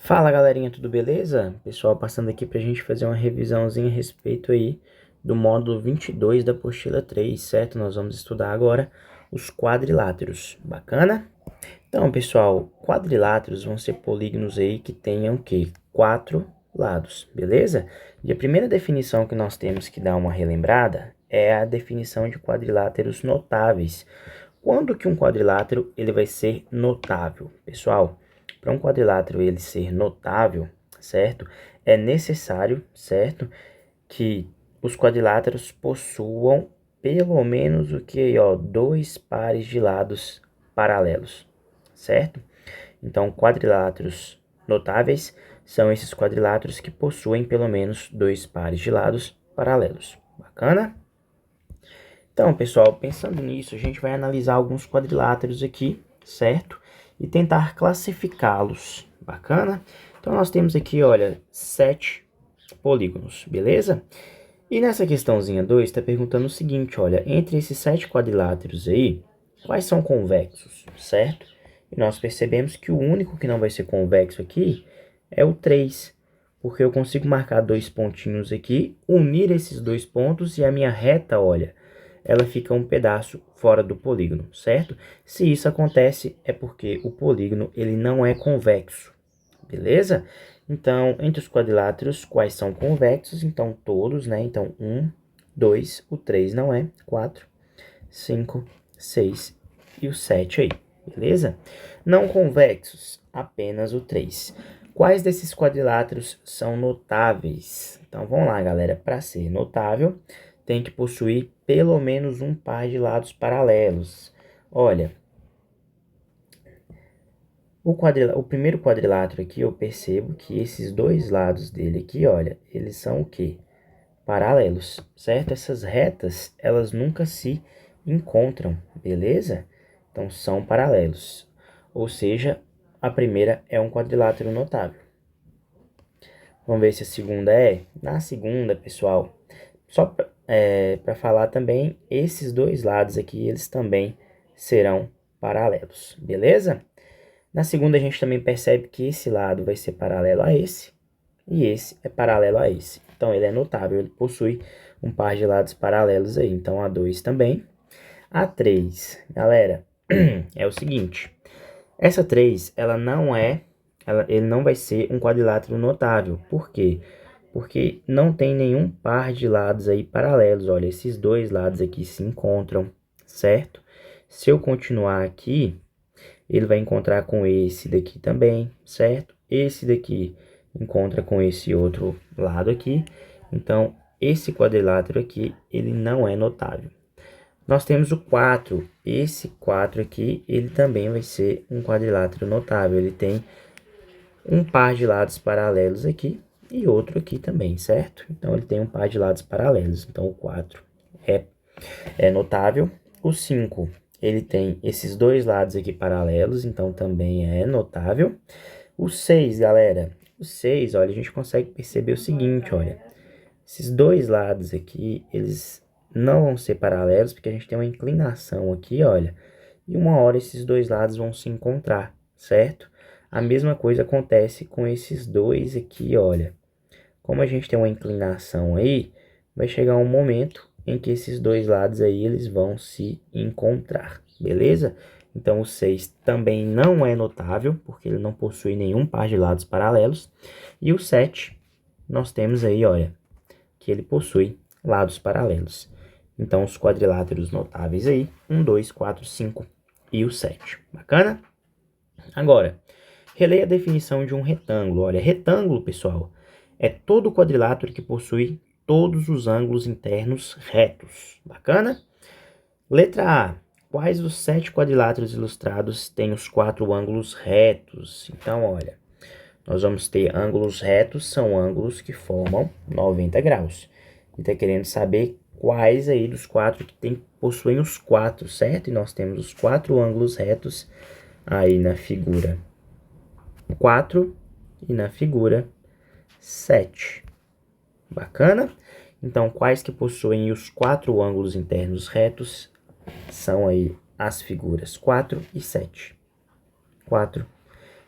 Fala galerinha, tudo beleza? Pessoal, passando aqui pra gente fazer uma revisãozinha a respeito aí do módulo 22 da apostila 3, certo? Nós vamos estudar agora os quadriláteros, bacana? Então, pessoal, quadriláteros vão ser polígonos aí que tenham o quê? 4 lados, beleza? E a primeira definição que nós temos que dar uma relembrada é a definição de quadriláteros notáveis. Quando que um quadrilátero ele vai ser notável? Pessoal, para um quadrilátero ele ser notável, certo? É necessário, certo? Que os quadriláteros possuam pelo menos o que, ó, dois pares de lados paralelos, certo? Então, quadriláteros notáveis são esses quadriláteros que possuem pelo menos dois pares de lados paralelos. Bacana? Então, pessoal, pensando nisso, a gente vai analisar alguns quadriláteros aqui, certo? E tentar classificá-los. Bacana? Então, nós temos aqui, olha, 7 polígonos, beleza? E nessa questãozinha 2, está perguntando o seguinte, olha, entre esses 7 quadriláteros aí, quais são convexos, certo? E nós percebemos que o único que não vai ser convexo aqui é o 3, porque eu consigo marcar dois pontinhos aqui, unir esses dois pontos e a minha reta, olha, ela fica um pedaço fora do polígono, certo? Se isso acontece, é porque o polígono ele não é convexo, beleza? Então, entre os quadriláteros, quais são convexos? Então, todos, né? Então, 1, 2, o 3 não é, 4, 5, 6 e o 7 aí, beleza? Não convexos, apenas o 3. Quais desses quadriláteros são notáveis? Então, vamos lá, galera. Para ser notável, tem que possuir pelo menos um par de lados paralelos. Olha, o primeiro quadrilátero aqui, eu percebo que esses dois lados dele aqui, olha, eles são o quê? Paralelos, certo? Essas retas, elas nunca se encontram, beleza? Então, são paralelos. Ou seja, a primeira é um quadrilátero notável. Vamos ver se a segunda é. Na segunda, pessoal, só para falar também, esses dois lados aqui, eles também serão paralelos, beleza? Na segunda, a gente também percebe que esse lado vai ser paralelo a esse, e esse é paralelo a esse. Então, ele é notável, ele possui um par de lados paralelos aí. Então, a 2 também. A 3, galera, é o seguinte. Essa 3, ele não vai ser um quadrilátero notável. Por quê? Porque não tem nenhum par de lados aí paralelos. Olha, esses dois lados aqui se encontram, certo? Se eu continuar aqui, ele vai encontrar com esse daqui também, certo? Esse daqui encontra com esse outro lado aqui. Então, esse quadrilátero aqui, ele não é notável. Nós temos o 4. Esse 4 aqui, ele também vai ser um quadrilátero notável. Ele tem um par de lados paralelos aqui e outro aqui também, certo? Então, ele tem um par de lados paralelos. Então, o 4 é notável. O 5, ele tem esses dois lados aqui paralelos, então também é notável. O 6, galera, o 6, olha, a gente consegue perceber o seguinte, olha. Esses dois lados aqui, eles não vão ser paralelos, porque a gente tem uma inclinação aqui, olha. E uma hora esses dois lados vão se encontrar, certo? A mesma coisa acontece com esses dois aqui, olha. Como a gente tem uma inclinação aí, vai chegar um momento em que esses dois lados aí, eles vão se encontrar, beleza? Então, o 6 também não é notável, porque ele não possui nenhum par de lados paralelos. E o 7, nós temos aí, olha, que ele possui lados paralelos. Então, os quadriláteros notáveis aí, 1, 2, 4, 5 e o 7. Bacana? Agora, releia a definição de um retângulo. Olha, retângulo, pessoal, é todo quadrilátero que possui todos os ângulos internos retos. Bacana? Letra A. Quais dos 7 quadriláteros ilustrados têm os 4 ângulos retos? Então, olha, nós vamos ter ângulos retos, são ângulos que formam 90 graus. E está querendo saber quais aí dos 4 que possuem os 4, certo? E nós temos os 4 ângulos retos aí na figura 4 e na figura 7. Bacana? Então, quais que possuem os 4 ângulos internos retos são aí as figuras 4 e 7. 4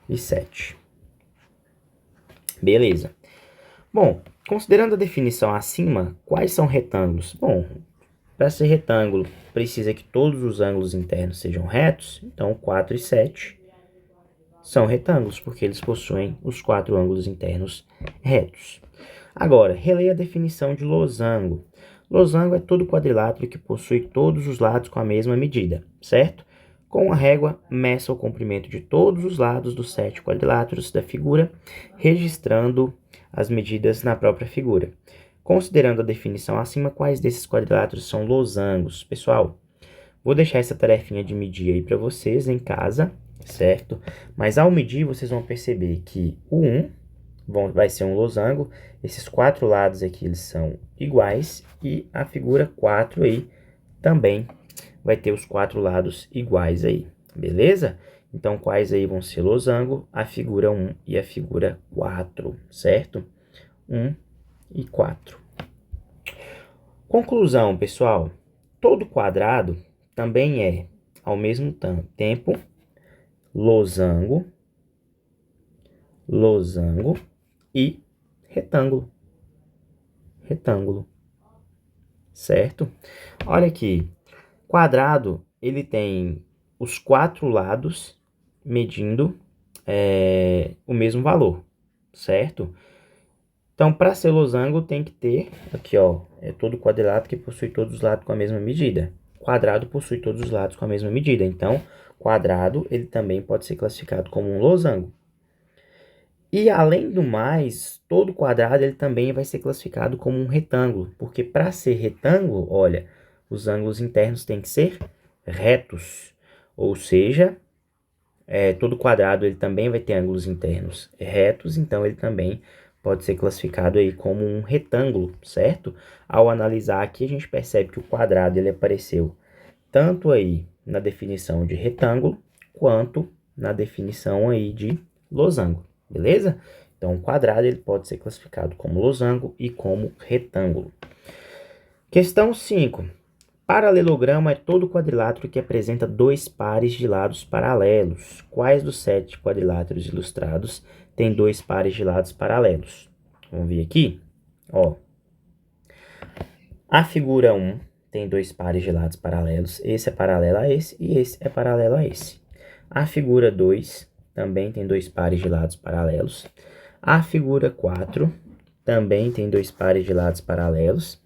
e 7. Beleza. Bom, considerando a definição acima, quais são retângulos? Bom, para ser retângulo, precisa que todos os ângulos internos sejam retos, então 4 e 7 são retângulos, porque eles possuem os 4 ângulos internos retos. Agora, releia a definição de losango. Losango é todo quadrilátero que possui todos os lados com a mesma medida, certo? Com a régua, meça o comprimento de todos os lados dos 7 quadriláteros da figura, registrando as medidas na própria figura. Considerando a definição acima, quais desses quadriláteros são losangos? Pessoal, vou deixar essa tarefinha de medir aí para vocês em casa, certo? Mas ao medir, vocês vão perceber que o 1 vai ser um losango, esses 4 lados aqui eles são iguais e a figura 4 aí também vai ter os 4 lados iguais aí, beleza? Então, quais aí vão ser losango? A figura 1 e a figura 4, certo? 1 e 4. Conclusão, pessoal. Todo quadrado também é, ao mesmo tempo, losango e retângulo. Retângulo. Certo? Olha aqui. Quadrado, ele tem os 4 lados medindo o mesmo valor. Certo? Então, para ser losango, tem que ter, aqui ó, é todo quadrilátero que possui todos os lados com a mesma medida. Quadrado possui todos os lados com a mesma medida. Então, quadrado, ele também pode ser classificado como um losango. E, além do mais, todo quadrado, ele também vai ser classificado como um retângulo. Porque, para ser retângulo, olha, os ângulos internos têm que ser retos. Ou seja, todo quadrado, ele também vai ter ângulos internos retos, então ele também pode ser classificado aí como um retângulo, certo? Ao analisar aqui, a gente percebe que o quadrado ele apareceu tanto aí na definição de retângulo, quanto na definição aí de losango, beleza? Então, o quadrado ele pode ser classificado como losango e como retângulo. Questão 5. Paralelogramo é todo quadrilátero que apresenta 2 pares de lados paralelos. Quais dos 7 quadriláteros ilustrados tem 2 pares de lados paralelos? Vamos ver aqui. Ó. A figura 1 tem 2 pares de lados paralelos. Esse é paralelo a esse e esse é paralelo a esse. A figura 2 também tem 2 pares de lados paralelos. A figura 4 também tem 2 pares de lados paralelos.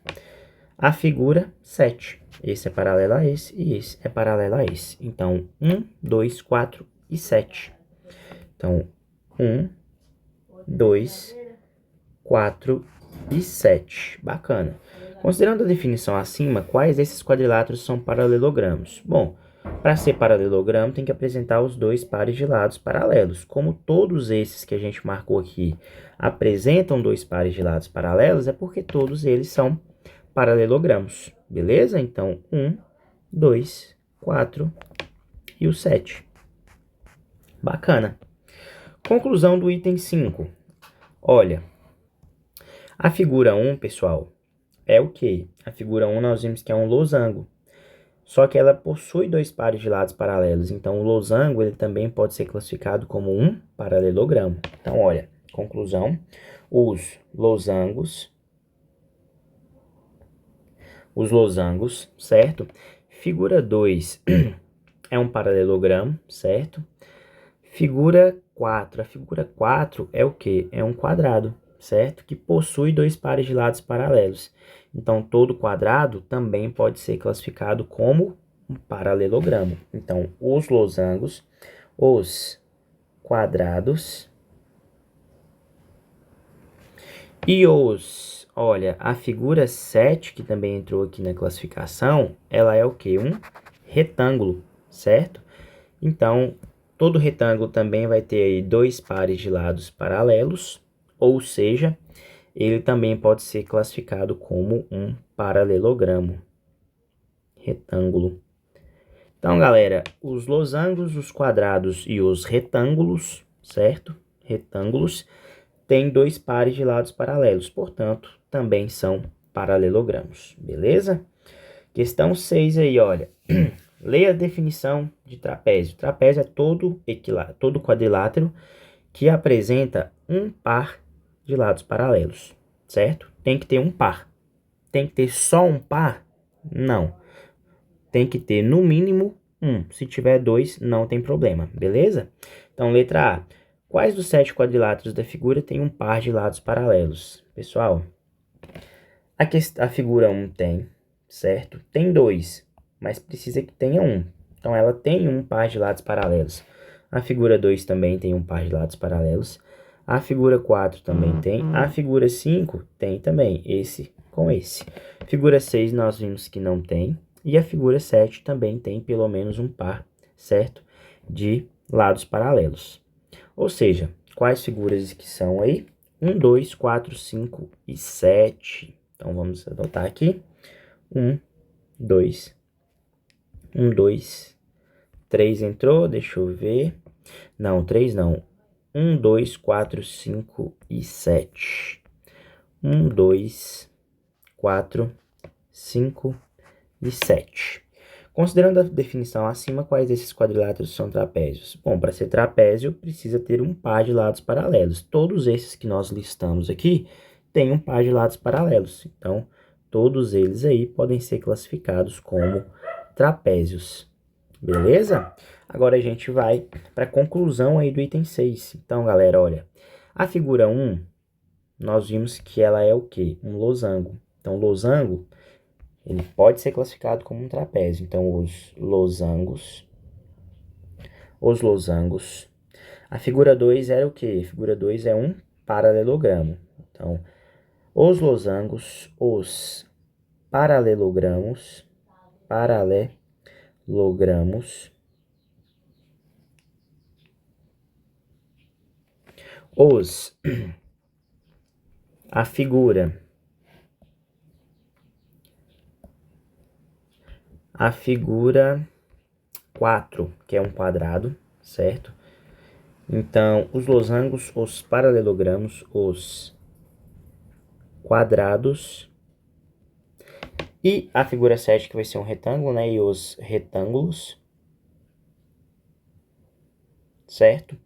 A figura 7. Esse é paralelo a esse e esse é paralelo a esse. Então, 1, 2, 4 e 7. Então, 1, 2, 4 e 7. Bacana. Considerando a definição acima, quais desses quadriláteros são paralelogramos? Bom, para ser paralelogramo, tem que apresentar os 2 pares de lados paralelos. Como todos esses que a gente marcou aqui apresentam 2 pares de lados paralelos, é porque todos eles são paralelogramos, beleza? Então, 1, 2, 4 e o 7. Bacana. Conclusão do item 5. Olha, a figura 1, pessoal, é o quê? A figura 1 nós vimos que é um losango. Só que ela possui 2 pares de lados paralelos. Então, o losango ele também pode ser classificado como um paralelogramo. Então, olha, conclusão. Os losangos, certo? Figura 2 é um paralelogramo, certo? Figura 4. A figura 4 é o quê? É um quadrado, certo? Que possui 2 pares de lados paralelos. Então, todo quadrado também pode ser classificado como um paralelogramo. Então, os losangos, os quadrados e os... Olha, a figura 7, que também entrou aqui na classificação, ela é o quê? Um retângulo, certo? Então, todo retângulo também vai ter aí 2 pares de lados paralelos, ou seja, ele também pode ser classificado como um paralelogramo. Retângulo. Então, galera, os losangos, os quadrados e os retângulos, certo? Retângulos têm 2 pares de lados paralelos, portanto, também são paralelogramos, beleza? Questão 6 aí, olha. Leia a definição de trapézio. Trapézio é todo quadrilátero que apresenta um par de lados paralelos, certo? Tem que ter um par. Tem que ter só um par? Não. Tem que ter no mínimo um. Se tiver dois, não tem problema, beleza? Então, letra A. Quais dos 7 quadriláteros da figura tem um par de lados paralelos? Pessoal, a figura 1 tem, certo? Tem 2, mas precisa que tenha um. Então, ela tem um par de lados paralelos. A figura 2 também tem um par de lados paralelos. A figura 4 também tem. A figura 5 tem também, esse com esse. Figura 6 nós vimos que não tem. E a figura 7 também tem pelo menos um par, certo? De lados paralelos. Ou seja, quais figuras que são aí? 1, 2, 4, 5 e 7. Então, vamos adotar aqui. 1, 2, 3 entrou, deixa eu ver. Não, 3 não. 1, 2, 4, 5 e 7. 1, 2, 4, 5 e 7. Considerando a definição acima, quais desses quadriláteros são trapézios? Bom, para ser trapézio, precisa ter um par de lados paralelos. Todos esses que nós listamos aqui têm um par de lados paralelos. Então, todos eles aí podem ser classificados como trapézios. Beleza? Agora a gente vai para a conclusão aí do item 6. Então, galera, olha, a figura 1, nós vimos que ela é o quê? Um losango. Então, losango, ele pode ser classificado como um trapézio. Então, os losangos. A figura 2 era o quê? A figura 2 é um paralelogramo. Então, os losangos, os paralelogramos, a figura 4, que é um quadrado, certo? Então, os losangos, os paralelogramos, os quadrados e a figura 7, que vai ser um retângulo, né? E os retângulos, certo?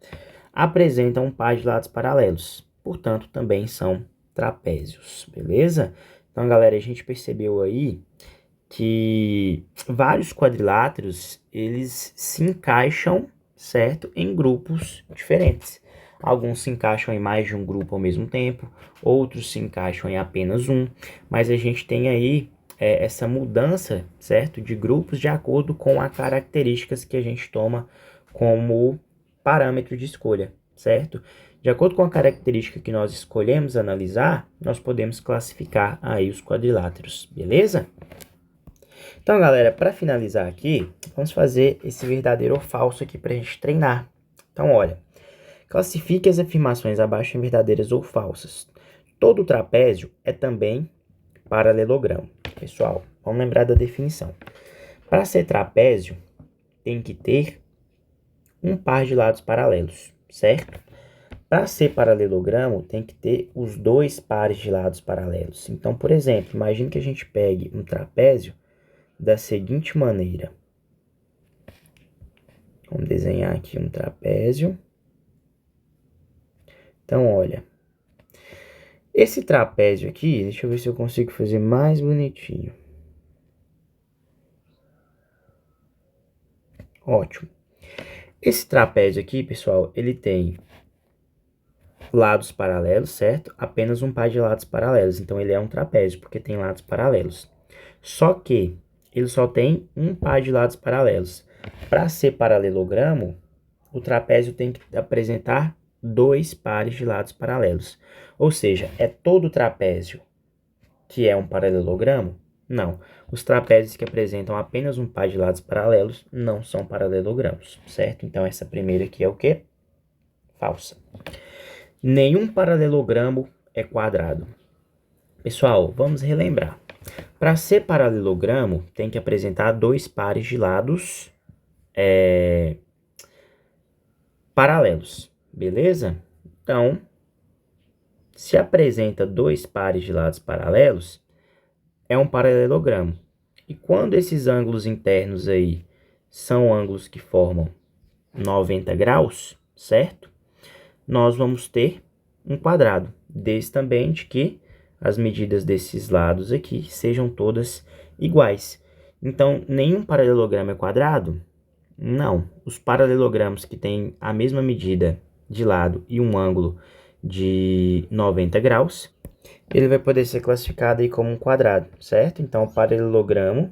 Apresentam um par de lados paralelos, portanto, também são trapézios, beleza? Então, galera, a gente percebeu aí que vários quadriláteros, eles se encaixam, certo, em grupos diferentes. Alguns se encaixam em mais de um grupo ao mesmo tempo, outros se encaixam em apenas um, mas a gente tem aí essa mudança, certo, de grupos de acordo com as características que a gente toma como parâmetro de escolha, certo? De acordo com a característica que nós escolhemos analisar, nós podemos classificar aí os quadriláteros, beleza? Então, galera, para finalizar aqui, vamos fazer esse verdadeiro ou falso aqui para a gente treinar. Então, olha, classifique as afirmações abaixo em verdadeiras ou falsas. Todo trapézio é também paralelogramo. Pessoal, vamos lembrar da definição. Para ser trapézio, tem que ter um par de lados paralelos, certo? Para ser paralelogramo, tem que ter os dois pares de lados paralelos. Então, por exemplo, imagine que a gente pegue um trapézio da seguinte maneira. Vamos desenhar aqui um trapézio. Então, olha. Esse trapézio aqui, deixa eu ver se eu consigo fazer mais bonitinho. Ótimo. Esse trapézio aqui, pessoal, ele tem lados paralelos, certo? Apenas um par de lados paralelos. Então, ele é um trapézio, porque tem lados paralelos. Só que ele só tem um par de lados paralelos. Para ser paralelogramo, o trapézio tem que apresentar dois pares de lados paralelos. Ou seja, é todo trapézio que é um paralelogramo? Não. Os trapézios que apresentam apenas um par de lados paralelos não são paralelogramos, certo? Então, essa primeira aqui é o quê? Falsa. Nenhum paralelogramo é quadrado. Pessoal, vamos relembrar. Para ser paralelogramo, tem que apresentar dois pares de lados paralelos, beleza? Então, se apresenta dois pares de lados paralelos, é um paralelogramo. E quando esses ângulos internos aí são ângulos que formam 90 graus, certo? Nós vamos ter um quadrado. desde também de que as medidas desses lados aqui sejam todas iguais. Então, nenhum paralelogramo é quadrado? Não. Os paralelogramos que têm a mesma medida de lado e um ângulo de 90 graus, ele vai poder ser classificado aí como um quadrado, certo? Então, o paralelogramo,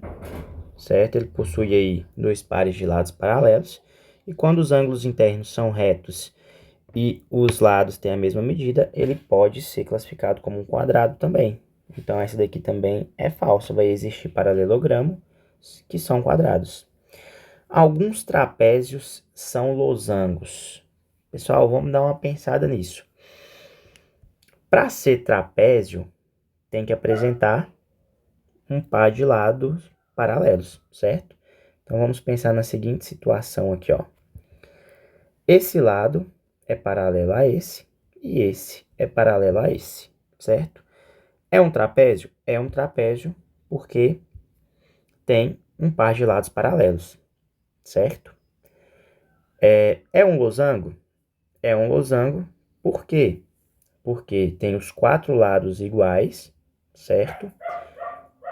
certo? Ele possui aí dois pares de lados paralelos. E quando os ângulos internos são retos e os lados têm a mesma medida, ele pode ser classificado como um quadrado também. Então, essa daqui também é falsa. Vai existir paralelogramos que são quadrados. Alguns trapézios são losangos. Pessoal, vamos dar uma pensada nisso. Para ser trapézio, tem que apresentar um par de lados paralelos, certo? Então, vamos pensar na seguinte situação aqui, ó. Esse lado é paralelo a esse e esse é paralelo a esse, certo? É um trapézio? É um trapézio porque tem um par de lados paralelos, certo? É um losango? É um losango, por quê? Porque tem os quatro lados iguais, certo?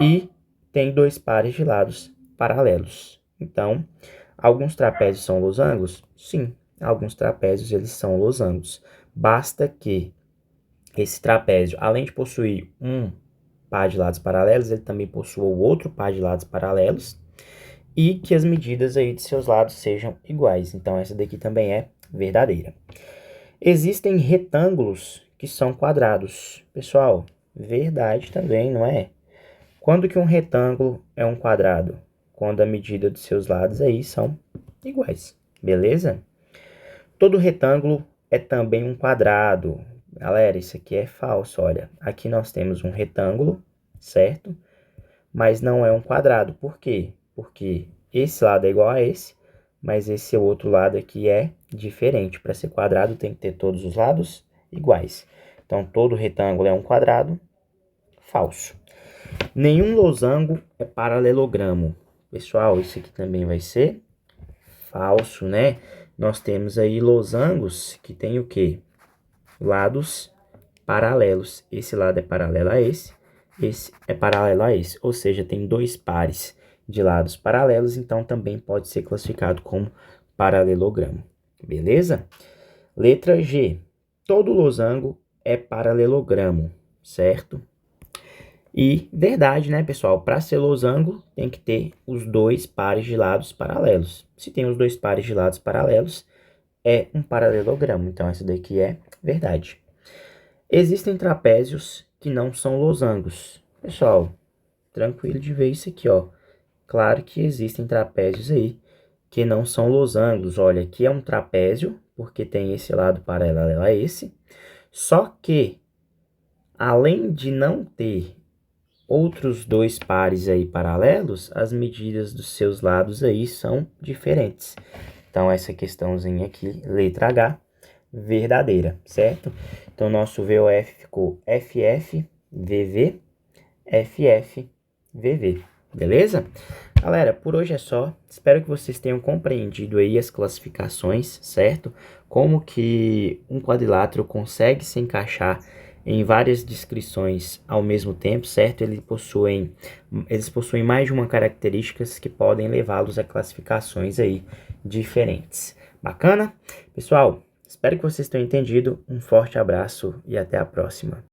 E tem dois pares de lados paralelos. Então, alguns trapézios são losangos? Sim, alguns trapézios eles são losangos. Basta que esse trapézio, além de possuir um par de lados paralelos, ele também possua o outro par de lados paralelos e que as medidas aí de seus lados sejam iguais. Então, essa daqui também é verdadeira. Existem retângulos que são quadrados. Pessoal, verdade também, não é? Quando que um retângulo é um quadrado? Quando a medida dos seus lados aí são iguais, beleza? Todo retângulo é também um quadrado. Galera, isso aqui é falso, olha. Aqui nós temos um retângulo, certo? Mas não é um quadrado. Por quê? Porque esse lado é igual a esse, mas esse outro lado aqui é diferente. Para ser quadrado tem que ter todos os lados iguais. Então, todo retângulo é um quadrado. Falso. Nenhum losango é paralelogramo. Pessoal, isso aqui também vai ser falso, né? Nós temos aí losangos que tem o quê? Lados paralelos. Esse lado é paralelo a esse é paralelo a esse. Ou seja, tem dois pares de lados paralelos, então também pode ser classificado como paralelogramo. Beleza? Letra G. Todo losango é paralelogramo, certo? E verdade, né, pessoal? Para ser losango, tem que ter os dois pares de lados paralelos. Se tem os dois pares de lados paralelos, é um paralelogramo. Então, essa daqui é verdade. Existem trapézios que não são losangos. Pessoal, tranquilo de ver isso aqui, ó. Claro que existem trapézios aí que não são losangos. Olha, aqui é um trapézio, porque tem esse lado paralelo a esse. Só que, além de não ter outros dois pares aí paralelos, as medidas dos seus lados aí são diferentes. Então, essa questãozinha aqui, letra H, verdadeira, certo? Então, nosso VOF ficou FF, VV, FF, VV, beleza? Galera, por hoje é só. Espero que vocês tenham compreendido aí as classificações, certo? Como que um quadrilátero consegue se encaixar em várias descrições ao mesmo tempo, certo? Eles possuem mais de uma características que podem levá-los a classificações aí diferentes. Bacana? Pessoal, espero que vocês tenham entendido. Um forte abraço e até a próxima.